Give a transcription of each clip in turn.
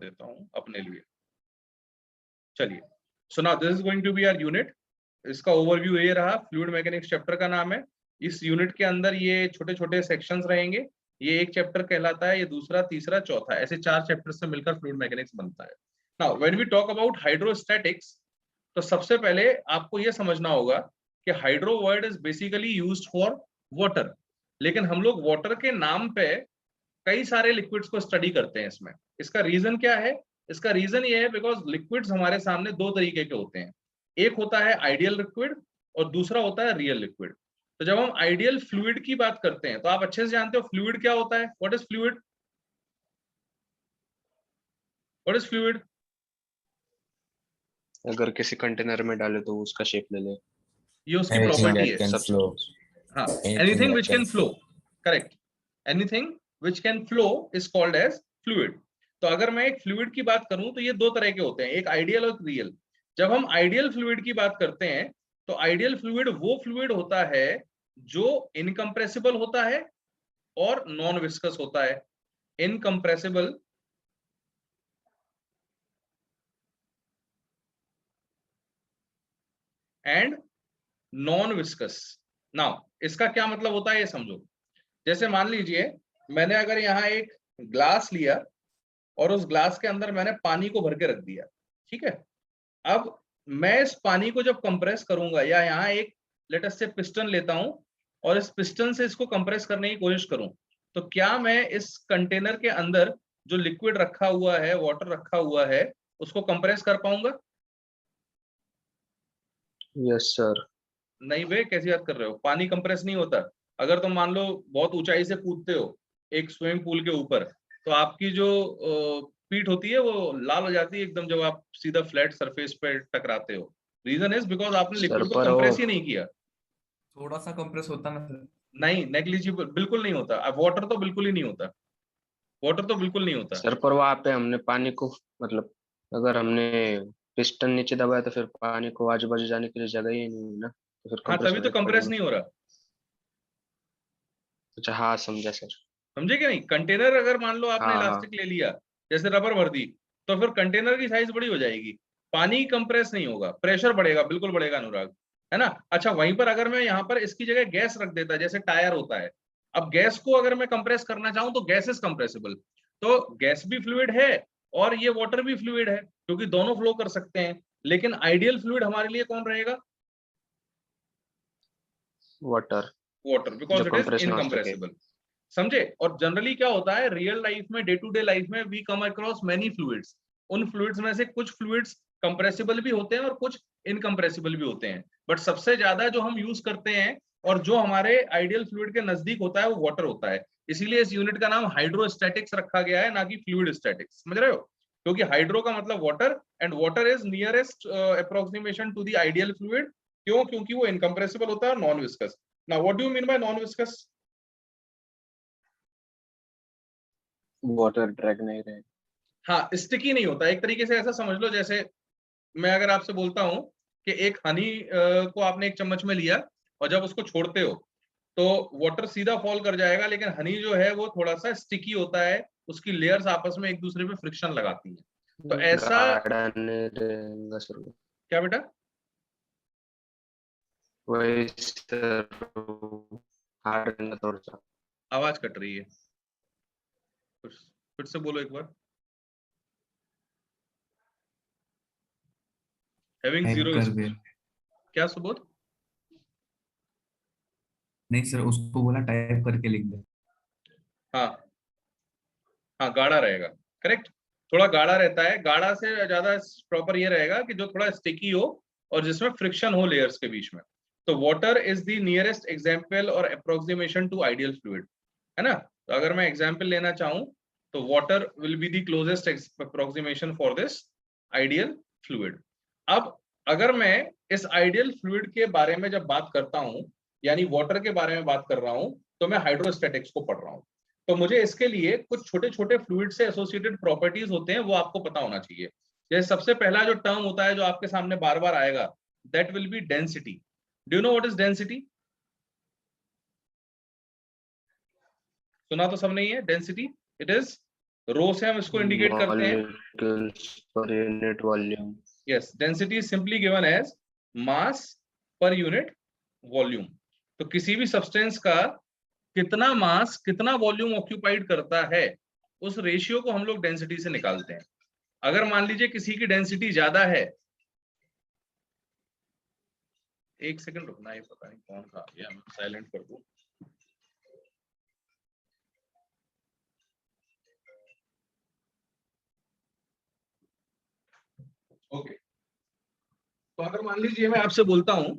देता हूं अपने लिए। चलिए, so now this is going to be our unit. इसका ओवरव्यू ये रहा, फ्लूइड मैकेनिक्स चैप्टर का नाम है। इस यूनिट के अंदर ये छोटे छोटे सेक्शंस रहेंगे। ये एक चैप्टर कहलाता है, ये दूसरा, तीसरा, चौथा, ऐसे 4 चैप्टर से मिलकर फ्लूइड मैकेनिक्स बनता है। Now when we talk about hydrostatics, तो सबसे पहले आपको ये समझना होगा कि hydro word is basically used for water, लेकिन हम लोग वाटर के नाम पे कई सारे लिक्विड्स को स्टडी करते हैं इसमें। इसका रीजन क्या है? इसका रीजन ये है बिकॉज लिक्विड्स हमारे सामने 2 तरीके के होते हैं। एक होता है आइडियल लिक्विड और दूसरा होता है रियल लिक्विड। तो जब हम आइडियल फ्लूइड की बात करते हैं तो आप अच्छे से जानते हो फ्लूइड क्या होता है। What is fluid? What is fluid? अगर किसी कंटेनर में डाले तो उसका शेप ले ले, ये उसकी Anything प्रॉपर्टी that है। can flow. हाँ, Anything anything that which can can flow, correct. Anything which can flow is called as fluid. तो अगर मैं एक फ्लूइड की बात करूं तो ये 2 तरह के होते हैं, एक आइडियल और रियल। जब हम आइडियल फ्लूइड की बात करते हैं तो आइडियल फ्लूइड वो फ्लूइड होता है जो इनकम्प्रेसिबल होता है और नॉन विस्कस होता है। Incompressible and non viscous. Now इसका क्या मतलब होता है ये समझो। जैसे मान लीजिए मैंने अगर यहाँ एक ग्लास लिया और उस ग्लास के अंदर मैंने पानी को भर के रख दिया, ठीक है। अब मैं इस पानी को जब कंप्रेस करूंगा, या यहाँ एक लेट अस से पिस्टन लेता हूं और इस पिस्टन से इसको कंप्रेस करने की कोशिश करूं, तो क्या मैं इस कंटेनर के अंदर जो लिक्विड रखा हुआ है, वाटर रखा हुआ है, उसको कंप्रेस कर पाऊंगा? Yes sir. नहीं बे, कैसी बात कर रहे हो? पानी कंप्रेस नहीं होता। अगर तुम मान लो बहुत ऊंचाई से कूदते हो एक स्विमिंग पूल के ऊपर, तो आपकी जो पीठ होती है वो लाल हो जाती है एकदम जब आप सीधा फ्लैट सरफेस पे टकराते हो। रीजन इज बिकॉज आपने सर लिक्विड को पर कंप्रेस ही नहीं किया। थोड़ा सा कंप्रेस होता ना सर? नहीं, नेग्लिजिबल, बिल्कुल नहीं होता। अब वाटर तो बिल्कुल ही नहीं होता, वाटर तो बिल्कुल नहीं होता। सर पर वहां पे हमने पानी को, मतलब अगर हमने पिस्टन नीचे दबाया तो फिर पानी को आजू बाजू जाने के लिए जगह ही नहीं है ना, तो फिर हाँ, कंप्रेस तभी तो होना कंप्रेस पड़ेगा। नहीं हो रहा। अच्छा हाँ समझा सर। समझे क्या? नहीं, कंटेनर अगर मान लो आपने हाँ हाँ इलास्टिक ले लिया, जैसे रबर भर दी, तो फिर कंटेनर की साइज बड़ी हो जाएगी, पानी कंप्रेस नहीं होगा, प्रेशर बढ़ेगा, बिल्कुल बढ़ेगा अनुराग, है ना। अच्छा, वहीं पर अगर मैं यहाँ पर इसकी जगह गैस रख देता, जैसे टायर होता है, अब गैस को अगर मैं कंप्रेस करना चाहूं तो गैस इज कंप्रेसिबल। तो गैस भी फ्लूइड है और ये वाटर भी फ्लूइड है, क्योंकि दोनों फ्लो कर सकते हैं। लेकिन आइडियल फ्लूइड हमारे लिए कौन रहेगा? वाटर, वाटर, जो बिकॉज इट इज कंप्रेस ना हो सके। इनकम्प्रेसिबल। समझे? और जनरली क्या होता है रियल लाइफ में, डे टू डे लाइफ में, we come across many fluids. उन फ्लूइड्स में से कुछ फ्लूइड्स कंप्रेसिबल भी होते हैं और कुछ इनकम्प्रेसिबल भी होते हैं, बट सबसे ज्यादा जो हम यूज करते हैं और जो हमारे आइडियल फ्लूइड के नजदीक होता है वो वाटर होता है। इसीलिए इस यूनिट का नाम हाइड्रोस्टैटिक्स रखा गया है, ना कि फ्लूइड स्टैटिक्स। समझ रहे हो? क्योंकि हाइड्रो का मतलब water and water is nearest approximation to the ideal fluid. क्यों? क्योंकि वो इनकम्प्रेसिबल होता है और non viscous. Now what do you mean by non viscous? Water drag नहीं रहे। हाँ, स्टिकी नहीं होता। एक तरीके से ऐसा समझ लो, जैसे मैं अगर आपसे बोलता हूं कि एक हनी को आपने एक चम्मच में लिया और जब उसको छोड़ते हो तो वाटर सीधा फॉल कर जाएगा, लेकिन हनी जो है वो थोड़ा सा स्टिकी होता है, उसकी लेयर्स आपस में एक दूसरे पे फ्रिक्शन लगाती हैं। तो ऐसा गाढ़ा नहीं रहेगा सर। क्या बेटा? वही सर, हार्ड रहेगा थोड़ा सा। आवाज कट रही है, फिर से बोलो एक बार। हैविंग टाइप जीरो, कर दे। क्या सुबोध? नहीं सर, उसको बोला टाइप करके लिख दे। हाँ हाँ, गाढ़ा रहेगा, करेक्ट। थोड़ा गाढ़ा रहता है, गाढ़ा से ज्यादा प्रॉपर ये रहेगा कि जो थोड़ा स्टिकी हो और जिसमें फ्रिक्शन हो लेयर्स के बीच में। तो water is the nearest example और अप्रोक्सीमेशन टू आइडियल फ्लूइड, है ना। तो अगर मैं एग्जाम्पल लेना चाहूं तो water will be the closest approximation for this ideal fluid. अब अगर मैं इस आइडियल फ्लूइड के बारे में जब बात करता हूं, यानी वाटर के बारे में बात कर रहा हूं, तो मैं हाइड्रोस्टैटिक्स को पढ़ रहा हूं। तो मुझे इसके लिए कुछ छोटे छोटे फ्लूइड से एसोसिएटेड प्रॉपर्टीज होते हैं, वो आपको पता होना चाहिए। जैसे सबसे पहला जो टर्म होता है जो आपके सामने बार बार आएगा, that will be density. Do you know what is density? सुना तो सबने ही है डेंसिटी। इट इज रो से हम इसको इंडिकेट करते हैं। Molecules per unit volume. Yes, density is simply given as mass per unit volume. तो किसी भी सब्सटेंस का कितना मास कितना वॉल्यूम ऑक्यूपाइड करता है, उस रेशियो को हम लोग डेंसिटी से निकालते हैं। अगर मान लीजिए किसी की डेंसिटी ज्यादा है, एक सेकंड रुकना, ये पता नहीं कौन खा गया, मैं साइलेंट कर दूं। ओके, तो अगर मान लीजिए मैं आपसे बोलता हूं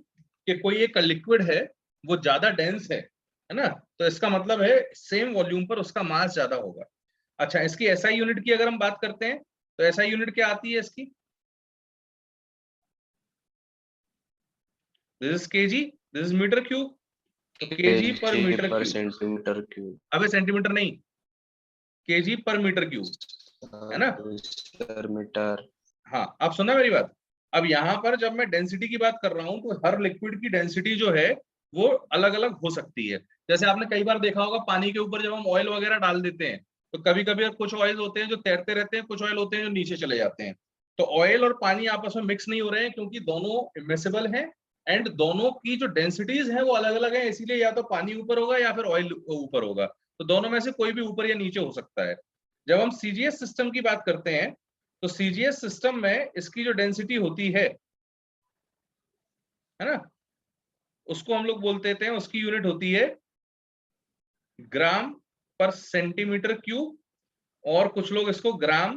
कि कोई एक लिक्विड है, वो ज्यादा डेंस है ना, तो इसका मतलब है सेम वॉल्यूम पर उसका मास ज्यादा होगा। अच्छा, इसकी एसआई यूनिट की अगर हम बात करते हैं, तो एसआई यूनिट क्या आती है इसकी? This is KG, this is metre cube, तो KG per metre cube. Centimetre cube. अबे सेंटीमीटर नहीं, केजी पर मीटर क्यूब, है ना? Sir metre. हाँ, आप सुना मेरी बात। अब यहाँ पर जब मैं डेंसिटी की बात कर रहा हूँ, तो हर लिक्विड की डेंसिटी जो है वो अलग अलग हो सकती है। जैसे आपने कई बार देखा होगा, पानी के ऊपर जब हम ऑयल वगैरह डाल देते हैं, तो कभी कभी कुछ ऑयल होते हैं जो तैरते रहते हैं, कुछ ऑयल होते हैं जो नीचे चले जाते हैं। तो ऑयल और पानी आपस में मिक्स नहीं हो रहे हैं, क्योंकि दोनों इमिसिबल हैं एंड दोनों की जो डेंसिटीज है वो अलग अलग है। इसीलिए या तो पानी ऊपर होगा या फिर ऑयल ऊपर होगा, तो दोनों में से कोई भी ऊपर या नीचे हो सकता है। जब हम सीजीएस सिस्टम की बात करते हैं, तो सीजीएस सिस्टम में इसकी जो डेंसिटी होती है ना, उसको हम लोग बोलते थे, उसकी यूनिट होती है ग्राम पर सेंटीमीटर क्यूब, और कुछ लोग इसको ग्राम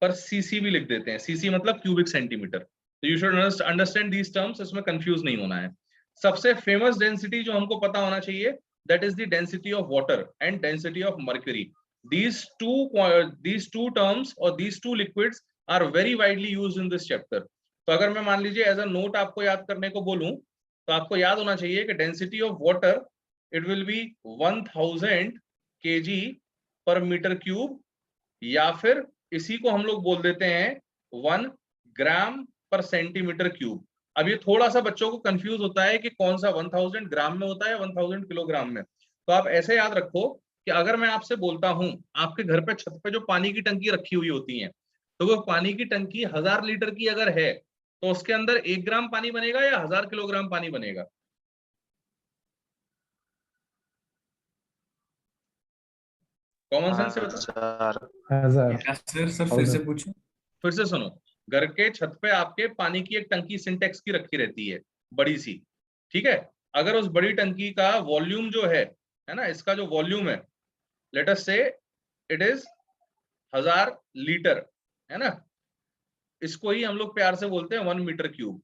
पर सीसी भी लिख देते हैं। सीसी मतलब क्यूबिक सेंटीमीटर। तो you should understand these terms, इसमें कंफ्यूज नहीं होना है। सबसे फेमस डेंसिटी जो हमको पता होना चाहिए, that is the density of water and density of mercury. these two terms or these two liquids are very widely used in this chapter. तो अगर मैं मान लीजिए एज अ नोट आपको याद करने को बोलूं, तो आपको याद होना चाहिए कि density of water it will be 1000 kg पर मीटर क्यूब, या फिर इसी को हम लोग बोल देते हैं 1 ग्राम पर सेंटीमीटर क्यूब। अब ये थोड़ा सा बच्चों को कंफ्यूज होता है कि कौन सा 1000 ग्राम में होता है या 1000 किलोग्राम में। तो आप ऐसे याद रखो कि अगर मैं आपसे बोलता हूं, आपके घर पे छत पे जो पानी की टंकी रखी हुई होती है, तो वो पानी की टंकी 1000 लीटर की अगर है, तो उसके अंदर 1 ग्राम पानी बनेगा या 1000 किलोग्राम पानी बनेगा? कॉमन सेंस से बताओ। 1000। क्या सर फिर से पूछो। फिर से सुनो, घर के छत पे आपके पानी की एक टंकी सिंटेक्स की रखी रहती है, बड़ी सी, ठीक है? अगर उस बड़ी टंकी का वॉल्यूम जो है ना, इसका जो वॉल्यूम है, लेट अस से इट इज 1000 लीटर, है ना? इसको ही हम लोग प्यार से बोलते हैं 1 मीटर क्यूब।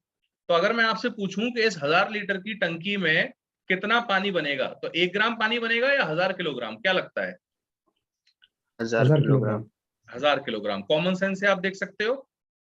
तो अगर मैं आपसे पूछूं कि इस 1000 लीटर की टंकी में कितना पानी बनेगा, तो 1 ग्राम पानी बनेगा या 1000 किलोग्राम, क्या लगता है? 1000 किलोग्राम। 1000 किलोग्राम। कॉमन सेंस से आप देख सकते हो।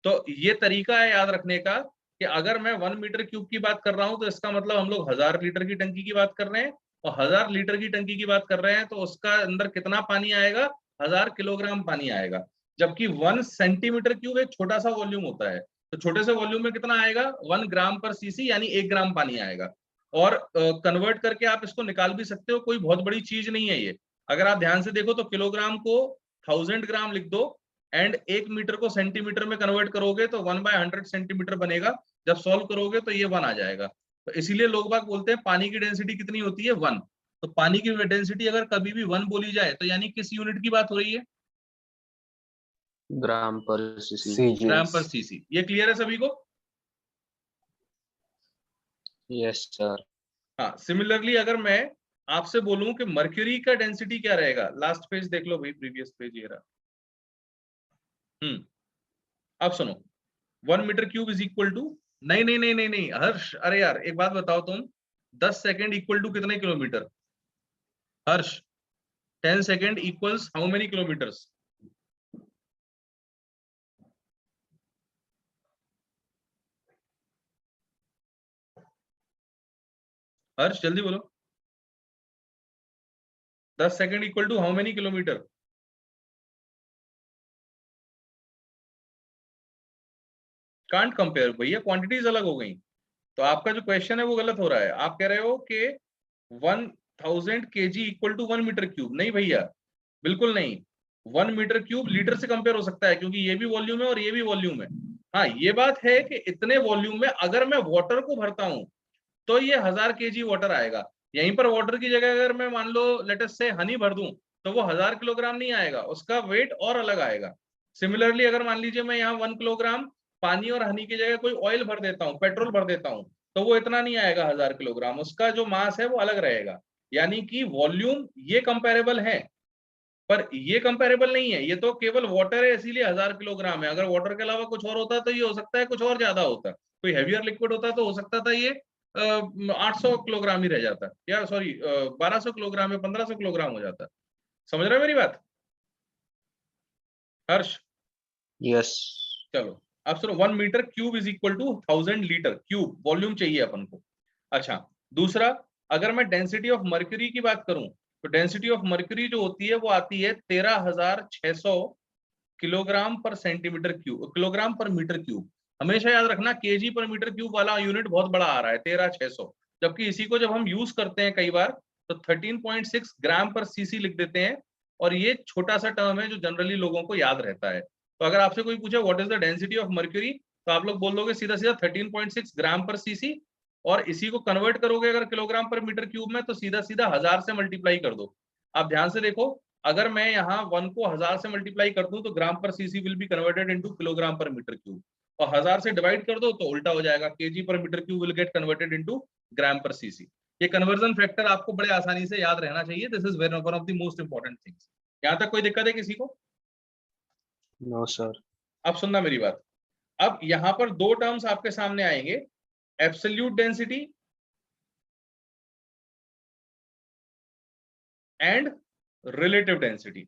तो ये तरीका है याद रखने का कि अगर मैं 1 मीटर क्यूब की बात कर रहा हूं, तो इसका मतलब हम लोग 1000 लीटर की टंकी की बात कर रहे हैं, और 1000 लीटर की टंकी की बात कर रहे हैं तो उसका अंदर कितना पानी आएगा? 1000 किलोग्राम पानी आएगा। जबकि 1 सेंटीमीटर क्यूब एक छोटा सा वॉल्यूम होता है, तो छोटे से वॉल्यूम में कितना आएगा? 1 ग्राम पर सीसी, यानी 1 ग्राम पानी आएगा। और कन्वर्ट करके आप इसको निकाल भी सकते हो, कोई बहुत बड़ी चीज नहीं है ये। अगर आप ध्यान से देखो तो किलोग्राम को 1000 ग्राम लिख दो, एंड 1 मीटर को सेंटीमीटर में कन्वर्ट करोगे तो 1/100 सेंटीमीटर बनेगा। जब सॉल्व करोगे तो ये 1 आ जाएगा। तो इसीलिए लोग बाग बोलते हैं पानी की डेंसिटी कितनी होती है? 1। तो पानी की डेंसिटी अगर कभी भी 1 बोली जाए, तो यानी किस यूनिट की बात हो रही है? ग्राम पर सीसी। ग्राम पर सीसी। ये क्लियर है सभी को? Yes sir. हाँ, सिमिलरली अगर मैं आपसे बोलूं कि मर्क्यूरी का डेंसिटी क्या रहेगा, लास्ट पेज देख लो भाई, प्रीवियस पेज ये रहा। अब सुनो, 1 metre cube is equal to, नहीं नहीं नहीं नहीं नहीं हर्ष, अरे यार एक बात बताओ तुम, 10 सेकेंड इक्वल टू कितने kilometre? Harsh, 10 second equals how many kilometres? Harsh जल्दी बोलो, 10 second equal to how many kilometre? Can't compare भैया, क्वांटिटीज अलग हो गई। तो आपका जो क्वेश्चन है वो गलत हो रहा है। आप कह रहे हो कि 1000 kg equal to 1 metre cube. नहीं भैया, बिल्कुल नहीं। 1 मीटर क्यूब लीटर से कंपेयर हो सकता है क्योंकि ये भी वॉल्यूम है और ये भी वॉल्यूम है। हाँ, ये बात है कि इतने वॉल्यूम में अगर मैं वाटर को भरता हूं तो ये 1000 kg वाटर आएगा। यहीं पर वाटर की जगह अगर मैं मान लो लेट अस से हनी भर दूं तो वो 1000 किलोग्राम नहीं आएगा, उसका वेट और अलग आएगा। सिमिलरली अगर मान लीजिए मैं यहाँ 1 किलोग्राम पानी और हनी की जगह कोई ऑयल भर देता हूँ, पेट्रोल भर देता हूँ, तो वो इतना नहीं आएगा 1000 किलोग्राम, उसका जो मास है वो अलग रहेगा। यानी कि वॉल्यूम ये कंपेरेबल है, पर ये कंपेरेबल नहीं है। ये तो केवल वाटर है इसीलिए 1000 किलोग्राम है। अगर वाटर के अलावा कुछ और होता तो ये हो सकता है कुछ और ज्यादा होता, कोई हैवियर लिक्विड होता तो हो सकता था ये 800 किलोग्राम ही रह जाता, या सॉरी 1200 किलोग्राम या 1500 किलोग्राम हो जाता। समझ रहे हो मेरी बात हर्ष? यस। चलो अब सुनो, 1 metre cube is equal to 1000 litre cube volume चाहिए अपन को। अच्छा, दूसरा, अगर मैं डेंसिटी ऑफ मर्क्यूरी की बात करूं तो डेंसिटी ऑफ मर्क्यूरी जो होती है वो आती है 13600 किलोग्राम पर सेंटीमीटर क्यूब, किलोग्राम पर मीटर क्यूब। हमेशा याद रखना केजी पर मीटर क्यूब वाला यूनिट बहुत बड़ा आ रहा है 13600, जबकि इसी को जब हम यूज करते हैं कई बार तो 13.6 ग्राम पर सीसी लिख देते हैं, और ये छोटा सा टर्म है जो जनरली लोगों को याद रहता है। तो अगर आपसे कोई पूछे what is the density of mercury तो आप लोग बोल दोगे सीधा सीधा 13.6 ग्राम पर सीसी, और इसी को कन्वर्ट करोगे अगर किलोग्राम पर मीटर क्यूब में तो सीधा सीधा 1000 से मल्टीप्लाई कर दो। आप ध्यान से देखो, अगर मैं यहाँ 1 को 1000 से मल्टीप्लाई कर दूं तो ग्राम per CC will be converted into kilogram पर मीटर क्यूब, और 1000 से डिवाइड कर दो तो उल्टा हो जाएगा, KG per metre cube will get converted into gram per CC. ये कन्वर्जन फैक्टर आपको बड़े आसानी से याद रहना चाहिए, this is one of the most important things. यहाँ तक कोई दिक्कत है किसी को? No sir. अब सुनना मेरी बात, अब यहाँ पर दो टर्म्स आपके सामने आएंगे, absolute density and relative density.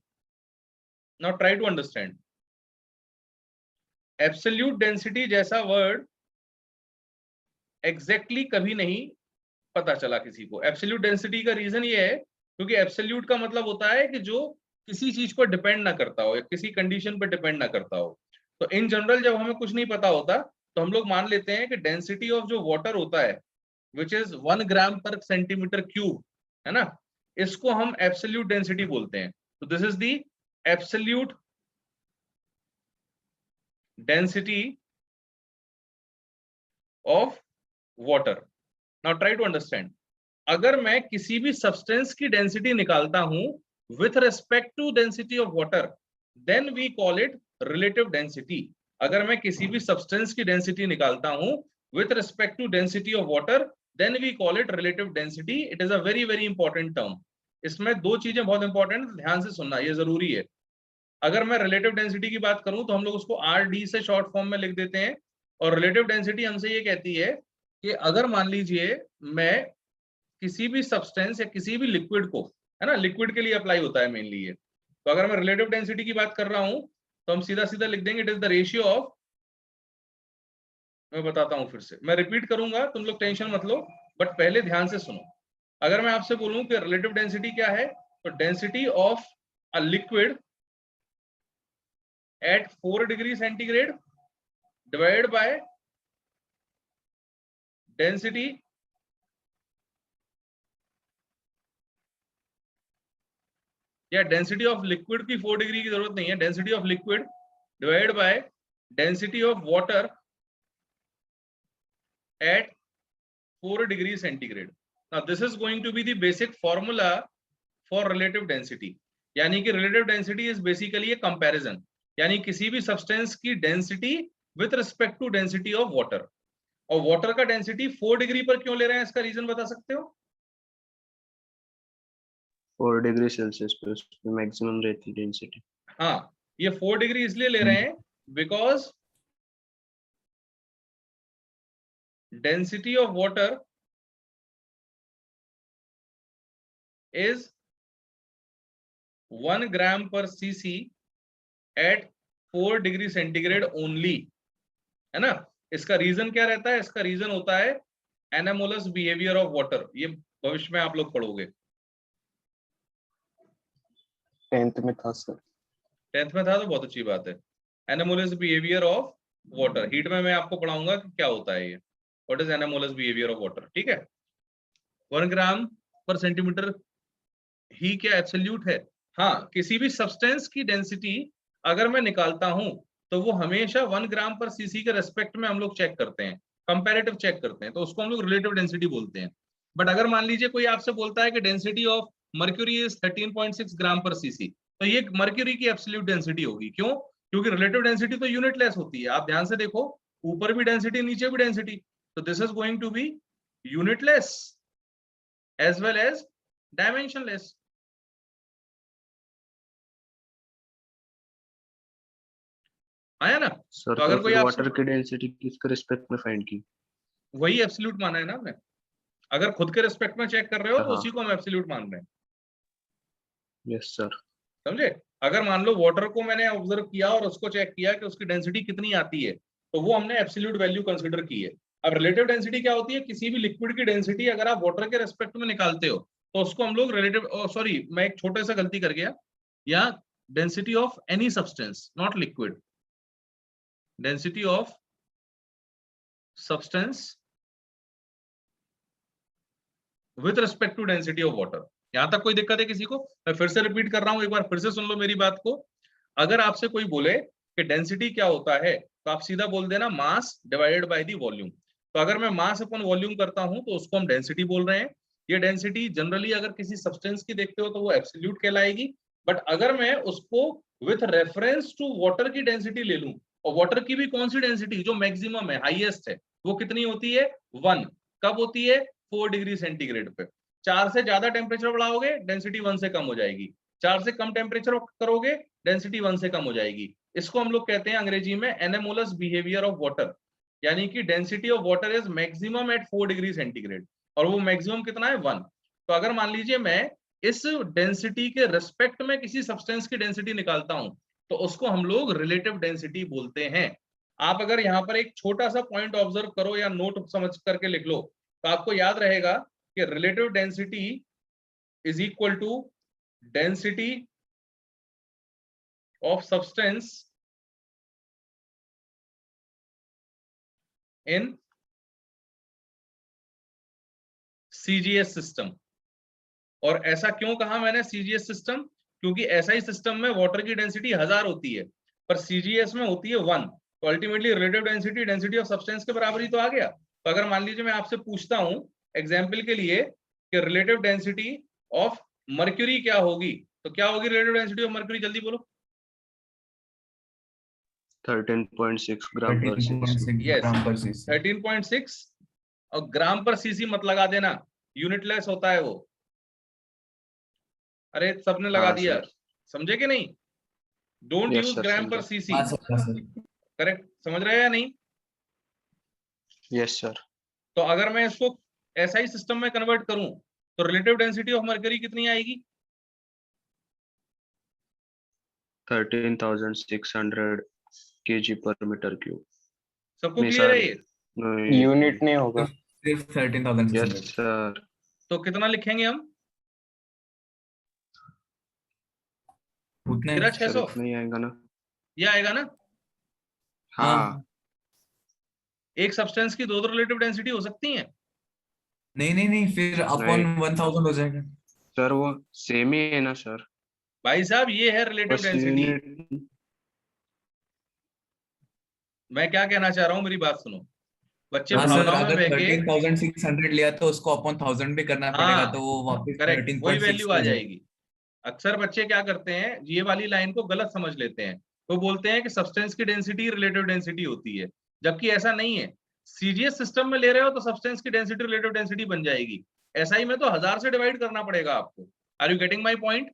Now try to understand. Absolute density जैसा वर्ड एग्जैक्टली कभी नहीं पता चला किसी को। एब्सोल्यूट डेंसिटी का रीजन ये है क्योंकि एब्सोल्यूट का मतलब होता है कि जो किसी चीज पर डिपेंड ना करता हो या किसी कंडीशन पर डिपेंड ना करता हो। तो इन जनरल जब हमें कुछ नहीं पता होता तो हम लोग मान लेते हैं कि डेंसिटी ऑफ जो वाटर होता है विच इज 1 ग्राम पर सेंटीमीटर क्यूब, है ना, इसको हम एब्सोल्यूट डेंसिटी बोलते हैं। तो this is the absolute density of water. Now try to understand, अगर मैं किसी भी सब्सटेंस की डेंसिटी निकालता हूं with respect to density of water then we call it relative density. अगर मैं किसी भी सब्सटेंस की डेंसिटी निकालता हूं with respect to density of water then we call it relative density. It is a very very important term. इसमें दो चीजें बहुत इंपॉर्टेंट, ध्यान से सुनना, ये जरूरी है। अगर मैं रिलेटिव डेंसिटी की बात करूं तो हम लोग उसको आर डी से शॉर्ट फॉर्म में लिख देते हैं, और रिलेटिव डेंसिटी हमसे ये कहती है कि अगर मान लीजिए मैं किसी भी सब्सटेंस या किसी भी लिक्विड को, है ना, लिक्विड के लिए अप्लाई होता है मेनली ये, तो अगर मैं रिलेटिव डेंसिटी की बात कर रहा हूं तो हम सीधा सीधा लिख देंगे it is the ratio of, मैं बताता हूं फिर से, मैं रिपीट करूंगा, तुम लोग टेंशन मत लो, बट पहले ध्यान से सुनो। अगर मैं आपसे बोलूं कि रिलेटिव डेंसिटी क्या है तो density of a liquid at 4 degree centigrade divided by density या डेंसिटी ऑफ लिक्विड की 4 डिग्री की जरूरत नहीं है, density of liquid divide by density of water at 4 degree centigrade. Now this is going to be the basic formula for relative density. यानी कि relative density is basically a comparison, यानी किसी भी सब्सटेंस की density with respect to density of water. और water का density 4 degree पर क्यों ले रहे हैं, इसका रीजन बता सकते हो? 4 डिग्री सेल्सियस पे उसमें मैक्सिमम रहती है डेंसिटी। हाँ, ये 4 डिग्री इसलिए ले रहे हैं because density of water is 1 gram per CC at 4 degree centigrade only, है ना। इसका रीजन क्या रहता है? इसका रीजन होता है एनामोलस बिहेवियर ऑफ वाटर। ये भविष्य में आप लोग पढ़ोगे, 10th में था सर। 10th में था तो बहुत अच्छी बात है। Anomalous behaviour of water, heat में मैं आपको पढ़ाऊंगा कि क्या होता है ये, what is anomalous behaviour of water, ठीक है। 1 ग्राम पर सेंटीमीटर ही क्या एब्सोल्यूट है? हाँ, किसी भी सब्सटेंस की डेंसिटी अगर मैं निकालता हूं तो वो हमेशा 1 ग्राम पर सीसी के रेस्पेक्ट में हम लोग चेक करते हैं, कंपैरेटिव चेक करते हैं, तो उसको हम लोग रिलेटिव डेंसिटी बोलते हैं। बट अगर मान लीजिए कोई आपसे बोलता है कि density of mercury is 13.6 gram per CC, तो ये मर्क्यूरी की एब्सोल्यूट डेंसिटी होगी। क्यों? क्योंकि रिलेटिव डेंसिटी तो यूनिटलेस होती है। आप ध्यान से देखो, ऊपर भी डेंसिटी नीचे भी डेंसिटी, तो this is going to be unitless as well as dimensionless. आया ना? सर तो अगर कोई फिर आपसे वाटर की डेंसिटी किसके रिस्पेक्ट में फाइंड की? वही एब्सोल्यूट माना है ना हमने। अगर खुद के रिस्पेक्ट में चेक कर रहे हो तो हाँ। उसी को हम एब्सोल्यूट मान रहे हैं। Yes sir. समझे? अगर मान लो वाटर को मैंने ऑब्जर्व किया और उसको चेक किया कि उसकी डेंसिटी कितनी आती है, तो वो हमने एब्सोल्यूट वैल्यू कंसीडर की है। अब रिलेटिव डेंसिटी क्या होती है? किसी भी लिक्विड की डेंसिटी अगर आप वाटर के रेस्पेक्ट में निकालते हो तो उसको हम लोग रिलेटिव, सॉरी मैं एक छोटे सा गलती कर गया, या density of any substance not liquid, density of substance with respect to density of water. यहां तक कोई दिक्कत है किसी को? मैं फिर से रिपीट कर रहा हूं, एक बार फिर से सुन लो मेरी बात को। अगर आपसे कोई बोले कि डेंसिटी क्या होता है, तो आप सीधा बोल देना mass divided by the volume. तो अगर मैं मास अपन वॉल्यूम करता हूं तो उसको हम डेंसिटी बोल रहे हैं। ये डेंसिटी जनरली अगर किसी सब्सटेंस की देखते हो तो वो एब्सोल्यूट कहलाएगी। बट अगर मैं उसको विथ रेफरेंस टू वाटर की डेंसिटी ले लूं, और वाटर की भी कौन सी डेंसिटी जो मैक्सिमम है, हाईएस्ट है, वो कितनी होती है? 1। कब होती है? 4 डिग्री सेंटीग्रेड पे। 4 से ज्यादा टेम्परेचर बढ़ाओगे डेंसिटी 1 से कम हो जाएगी, 4 से कम टेम्परेचर करोगे डेंसिटी 1 से कम हो जाएगी। इसको हम लोग कहते हैं अंग्रेजी में एनेमोलस बिहेवियर ऑफ वाटर, यानी कि density of water is maximum at 4 degree centigrade, और वो मैक्सिमम कितना है? 1। तो अगर मान लीजिए मैं इस डेंसिटी के रिस्पेक्ट में किसी सब्सटेंस की डेंसिटी निकालता हूं तो उसको हम लोग रिलेटिव डेंसिटी बोलते हैं। आप अगर यहाँ पर एक छोटा सा पॉइंट ऑब्जर्व करो या नोट समझ करके लिख लो, तो आपको याद रहेगा कि relative density is equal to density of substance in CGS system. और ऐसा क्यों कहा मैंने सीजीएस सिस्टम? क्योंकि एसआई सिस्टम में वाटर की डेंसिटी 1000 होती है, पर सीजीएस में होती है 1। तो ultimately relative density density of substance के बराबर ही तो आ गया। तो अगर मान लीजिए मैं आपसे पूछता हूं एग्जाम्पल के लिए कि रिलेटिव डेंसिटी ऑफ मर्क्यूरी क्या होगी, तो क्या होगी रिलेटिव डेंसिटी ऑफ मर्क्यूरी? जल्दी बोलो। 13.6 ग्राम पर सीसी। 13.6 यस, ग्राम पर सीसी। 13.6, और ग्राम पर सीसी मत लगा देना, यूनिटलेस होता है वो। अरे सबने लगा हाँ दिया, सर। समझे कि नहीं? डोंट यस यूज सर, ग्राम पर समझा। सीसी। हाँ सर। करेक्ट, समझ रहे हैं या नहीं? Yes sir. तो अगर मैं इसको एसआई सिस्टम में कन्वर्ट करूं तो रिलेटिव डेंसिटी ऑफ मर्करी कितनी आएगी? 13,600 kg पर मीटर क्यूब। सबको नहीं क्लियर है सर, ये? यूनिट नहीं होगा। सिर्फ यस 13,600। सर। तो कितना लिखेंगे हम? उतने। 13,600 इतना ही आएगा ना? ये आएगा ना? हाँ। एक सब्सटेंस की दो रिलेटिव डेंसिटी हो सकती हैं? नहीं नहीं नहीं, फिर अपन 1000 हो जाएगा। सर वो सेम ही है ना सर? भाई साहब ये है रिलेटिव बस डेंसिटी। यूनिट। मैं क्या कहना चाह रहा हूँ, मेरी बात सुनो। बच्चे हाँ सर, भावनाओं में अगर बह के, 13,600 लिया तो उसको अपन 1000 भी करना पड़ेगा, हाँ तो वो वापस करेक्ट, वही 13.6 वैल्यू आ हो जाएगा। जाएगी। अक्सर बच्चे क्या करते हैं, ये वाली लाइन को गलत समझ लेते हैं। वो बोलते हैं कि सब्सटेंस की डेंसिटी रिलेटिव डेंसिटी होती है, जबकि ऐसा नहीं है। सीजीएस सिस्टम में ले रहे हो तो सब्सटेंस की डेंसिटी रिलेटिव डेंसिटी बन जाएगी। एसआई में तो 1000 से डिवाइड करना पड़ेगा आपको। Are you getting my point?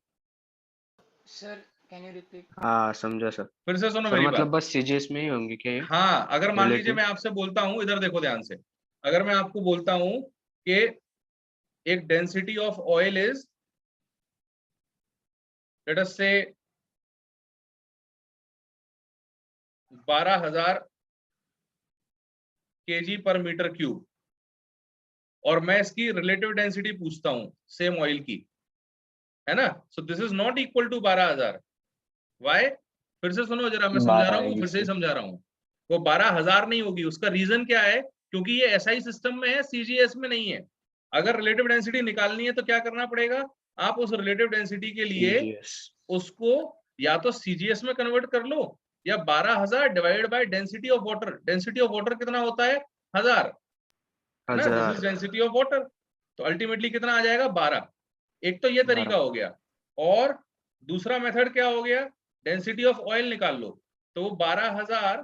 Sir can you repeat? हाँ समझा सर। फिर से सुनो सर मेरी मतलब बात। बस सीजीएस में ही होंगे क्या ये? हाँ, अगर मान लीजिए रिलेटिव? मैं आपसे बोलता हूं, इधर देखो ध्यान से, अगर मैं आपको बोलता हूं कि एक density of oil is, let us से 12,000 kg पर मीटर क्यूब, और मैं इसकी रिलेटिव डेंसिटी पूछता हूं सेम ऑयल की, है ना? So this is not equal to 12,000। Why? फिर से सुनो जरा, मैं समझा रहा हूँ, फिर से ही समझा रहा हूँ। वो 12,000 नहीं होगी। उसका रीजन क्या है? क्योंकि ये एसआई सिस्टम में है, सीजीएस में नहीं है। अगर रिलेटिव डेंसिटी निकालनी है तो क्या करना पड़ेगा? आप उस रिलेटिव डेंसिटी के लिए CGS उसको या तो सीजीएस में कन्वर्ट कर लो या 12,000 divide by density of water. Density of water कितना होता है? 1000, है ना? This 1000 is density of water. तो अल्टीमेटली कितना आ जाएगा? 12। एक तो ये तरीका 12 हो गया, और दूसरा मेथड क्या हो गया? डेंसिटी ऑफ ऑयल निकाल लो, तो वो 12,000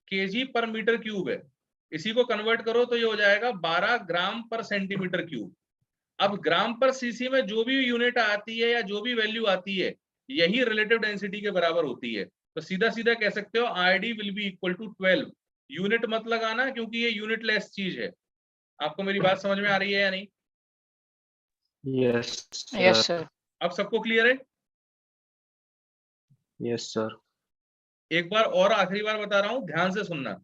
केजी पर मीटर क्यूब है। इसी को कन्वर्ट करो तो ये हो जाएगा 12 ग्राम पर सेंटीमीटर क्यूब। अब ग्राम पर सीसी में जो भी यूनिट आती है या जो भी वैल्यू आती है, यही रिलेटिव डेंसिटी के बराबर होती है। तो सीधा सीधा कह सकते हो RD will be equal to 12। Unit मत लगाना क्योंकि ये यूनिट लेस चीज है। आपको मेरी बात समझ में आ रही है या नहीं? Yes Yes, sir, sir. अब सबको क्लियर है? Yes sir. एक बार और आखिरी बार बता रहा हूं, ध्यान से सुनना।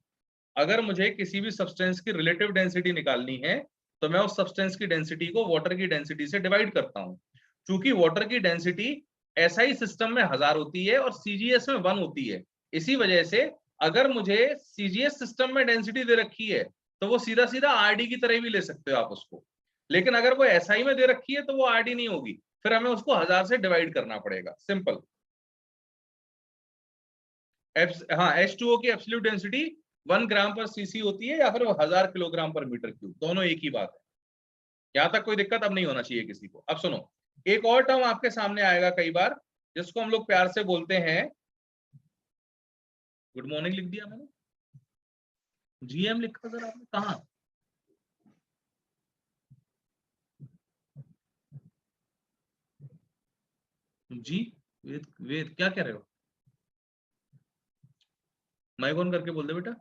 अगर मुझे किसी भी सब्सटेंस की रिलेटिव डेंसिटी निकालनी है तो मैं उस सब्सटेंस की डेंसिटी को वाटर की डेंसिटी से डिवाइड करता हूं। क्योंकि वाटर की डेंसिटी एसआई सिस्टम में 1000 होती है और सीजीएस में 1 होती है। इसी वजह से अगर मुझे सीजीएस सिस्टम में डेंसिटी दे रखी है तो वो सीधा सीधा आरडी की तरह भी ले सकते हो आप उसको। लेकिन अगर वो एसआई में दे रखी है तो वो आरडी नहीं होगी, फिर हमें उसको 1000 से डिवाइड करना पड़ेगा। सिंपल। हाँ, H2O की absolute density 1 gram per CC होती है या फिर 1000 किलोग्राम पर मीटर क्यूब, दोनों एक ही बात है। यहां तक कोई दिक्कत अब नहीं होना चाहिए किसी को। अब सुनो, एक और टर्म आपके सामने आएगा कई बार, जिसको हम लोग प्यार से बोलते हैं, गुड मॉर्निंग लिख दिया मैंने, जीएम लिखा सर आपने कहा? जी वेद, वेद क्या कह रहे हो? माइक ऑन करके बोल दे बेटा।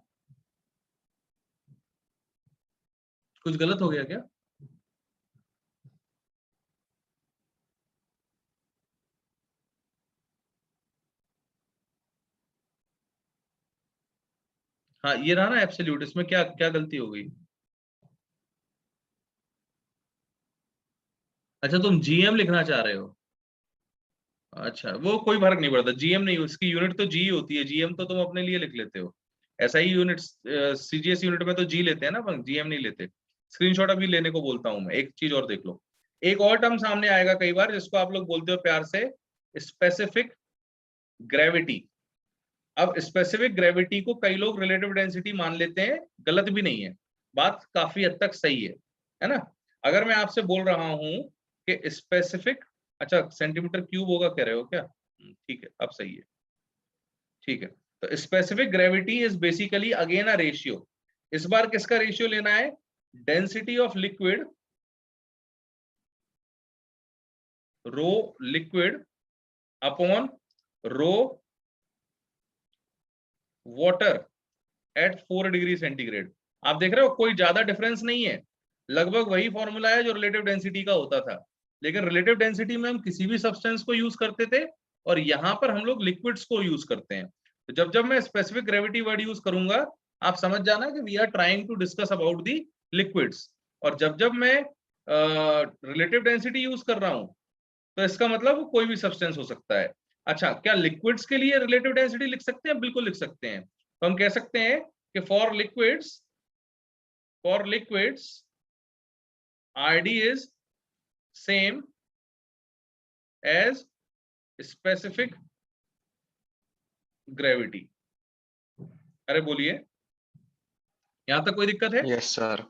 कुछ गलत हो गया क्या? हाँ ये रहा ना एब्सोल्यूट, इसमें क्या क्या गलती हो गई? अच्छा तुम जीएम लिखना चाह रहे हो? अच्छा वो कोई फर्क नहीं पड़ता, जीएम नहीं, उसकी यूनिट तो जी होती है। जीएम तो तुम अपने लिए लिख लेते हो। ऐसा ही यूनिट सीजीएस यूनिट में तो जी लेते हैं ना, पर जीएम नहीं लेते। स्क्रीनशॉट अभी लेने को बोलता हूं मैं। एक चीज और देख लो, एक और टर्म सामने आएगा कई बार जिसको आप लोग बोलते हो प्यार से स्पेसिफिक ग्रेविटी। अब स्पेसिफिक ग्रेविटी को कई लोग रिलेटिव डेंसिटी मान लेते हैं, गलत भी नहीं है, बात काफी हद तक सही है ना? अगर मैं आपसे बोल रहा हूं कि स्पेसिफिक, अच्छा सेंटीमीटर क्यूब होगा कह रहे हो क्या? ठीक है, अब सही है, ठीक है। तो specific gravity is basically again a ratio. इस बार किसका रेशियो लेना है? Density of liquid, row liquid upon rho water at 4 degree centigrade. आप देख रहे हो कोई ज्यादा डिफरेंस नहीं है, लगभग वही फॉर्मूला है जो रिलेटिव डेंसिटी का होता था। लेकिन रिलेटिव डेंसिटी में हम किसी भी सब्सटेंस को यूज करते थे और यहाँ पर हम लोग लिक्विड्स को यूज करते हैं। तो जब जब मैं स्पेसिफिक ग्रेविटी वर्ड यूज करूंगा, आप समझ जाना कि we are trying to discuss about the liquids. और जब जब मैं रिलेटिव डेंसिटी यूज कर रहा हूं तो इसका मतलब कोई भी सब्सटेंस हो सकता है। अच्छा, क्या लिक्विड्स के लिए रिलेटिव डेंसिटी लिख सकते हैं? बिल्कुल लिख सकते हैं। तो हम कह सकते हैं कि for liquids RD is same as specific gravity. अरे बोलिए, यहां तक कोई दिक्कत है? Yes sir.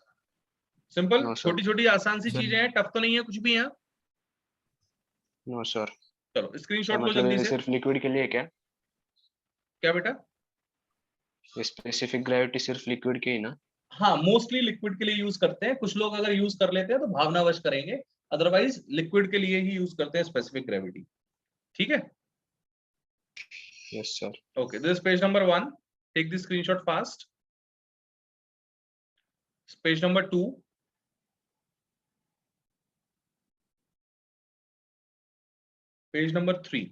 Simple, no sir. छोटी छोटी आसान सी सर। चीजें हैं, टफ तो नहीं है कुछ भी यहाँ। No sir. चलो तो स्क्रीनशॉट लो मतलब जल्दी ये से। सिर्फ लिक्विड के लिए क्या? क्या बेटा? स्पेसिफिक ग्रेविटी सिर्फ लिक्विड के ही ना? हाँ मोस्टली लिक्विड के लिए यूज करते हैं। कुछ लोग अगर यूज कर लेते हैं तो भावनावश करेंगे, अदरवाइज लिक्विड के लिए ही यूज करते हैं स्पेसिफिक ग्रेविटी। ठीक है? Yes sir. Okay, this is page number 1. Take the screenshot fast. Page number 2. Page number 3.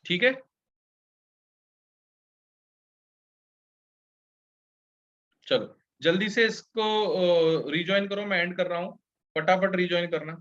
ठीक है? चलो जल्दी से इसको रिजॉइन करो, मैं एंड कर रहा हूं, फटाफट रिजॉइन करना।